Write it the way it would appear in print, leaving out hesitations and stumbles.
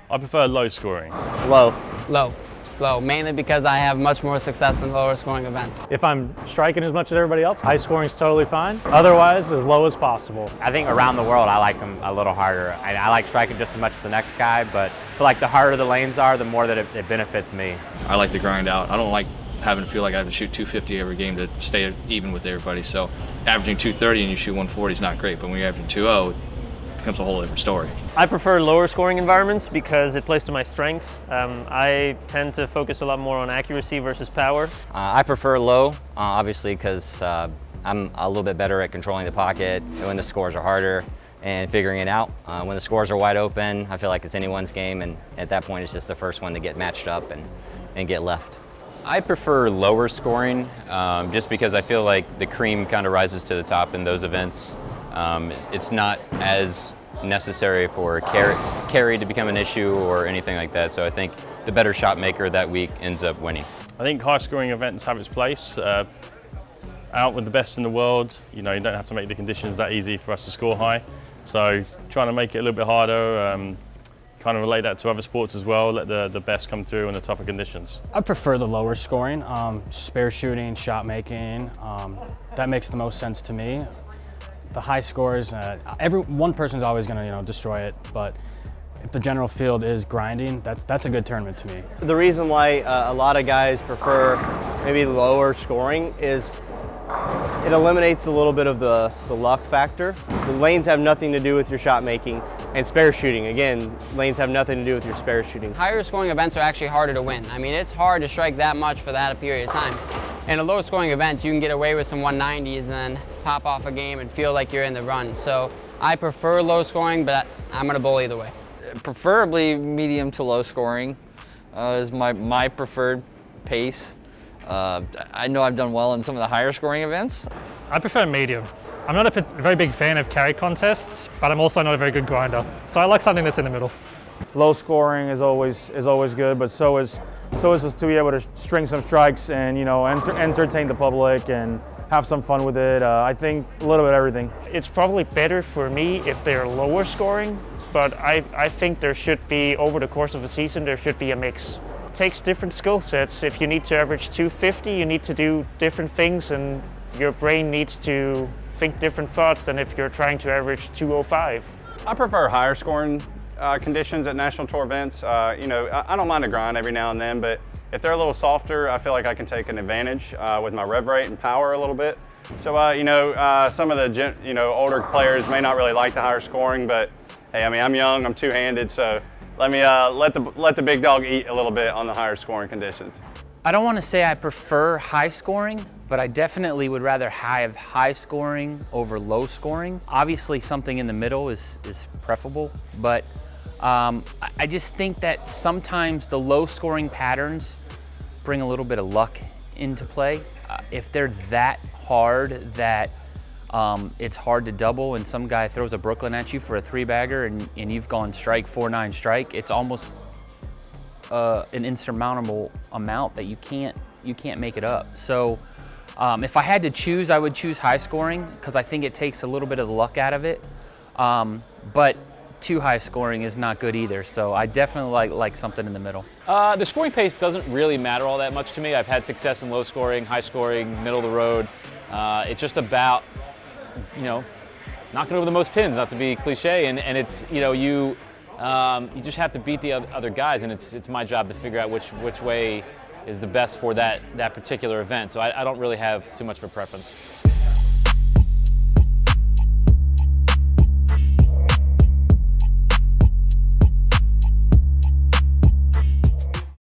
I prefer low scoring. Low. Low. Low, mainly because I have much more success in lower scoring events. If I'm striking as much as everybody else, high scoring is totally fine. Otherwise, as low as possible. I think around the world, I like them a little harder. I like striking just as much as the next guy, but I feel like the harder the lanes are, the more that it benefits me. I like to grind out. I don't like having to feel like I have to shoot 250 every game to stay even with everybody. So averaging 230 and you shoot 140 is not great, but when you're averaging 2-0, it becomes a whole different story. I prefer lower scoring environments because it plays to my strengths. I tend to focus a lot more on accuracy versus power. I prefer low, obviously, because I'm a little bit better at controlling the pocket when the scores are harder and figuring it out. When the scores are wide open, I feel like it's anyone's game, and at that point it's just the first one to get matched up and get left. I prefer lower scoring just because I feel like the cream kind of rises to the top in those events. It's not as necessary for carry to become an issue or anything like that, so I think the better shot maker that week ends up winning. I think high scoring events have its place. Out with the best in the world, you know, you don't have to make the conditions that easy for us to score high, so trying to make it a little bit harder, kind of relate that to other sports as well, let the best come through in the tougher conditions. I prefer the lower scoring, spare shooting, shot making, that makes the most sense to me. The high scores, one person's always going to destroy it, but if the general field is grinding, that's a good tournament to me. The reason why a lot of guys prefer maybe lower scoring is it eliminates a little bit of the luck factor. The lanes have nothing to do with your shot making, and spare shooting, again, lanes have nothing to do with your spare shooting. Higher scoring events are actually harder to win. I mean, it's hard to strike that much for that period of time. In a low scoring event, you can get away with some 190s and then pop off a game and feel like you're in the run. So I prefer low scoring, but I'm going to bowl either way. Preferably medium to low scoring is my preferred pace. I know I've done well in some of the higher scoring events. I prefer medium. I'm not a very big fan of carry contests, but I'm also not a very good grinder. So I like something that's in the middle. Low scoring is always good, but so is just to be able to string some strikes and entertain the public and have some fun with it. I think a little bit of everything. It's probably better for me if they're lower scoring, but I think there should be, over the course of a season, there should be a mix. It takes different skill sets. If you need to average 250, you need to do different things, and your brain needs to think different thoughts than if you're trying to average 205. I prefer higher scoring conditions at National Tour events. I don't mind a grind every now and then, but if they're a little softer, I feel like I can take an advantage with my rev rate and power a little bit. So, some of the older players may not really like the higher scoring, but hey, I mean, I'm young, I'm two-handed, so let me let the big dog eat a little bit on the higher scoring conditions. I don't want to say I prefer high scoring, but I definitely would rather have high scoring over low scoring. Obviously, something in the middle is preferable, but I just think that sometimes the low scoring patterns bring a little bit of luck into play. If they're that hard that it's hard to double and some guy throws a Brooklyn at you for a 3-bagger and you've gone strike, 4-9 strike, it's almost an insurmountable amount that you can't make it up. So if I had to choose, I would choose high scoring because I think it takes a little bit of the luck out of it. But too high scoring is not good either, so I definitely like something in the middle. The scoring pace doesn't really matter all that much to me. I've had success in low scoring, high scoring, middle of the road. It's just about, knocking over the most pins, not to be cliche, and it's, you just have to beat the other guys, and it's my job to figure out which way is the best for that particular event. So I don't really have too much of a preference.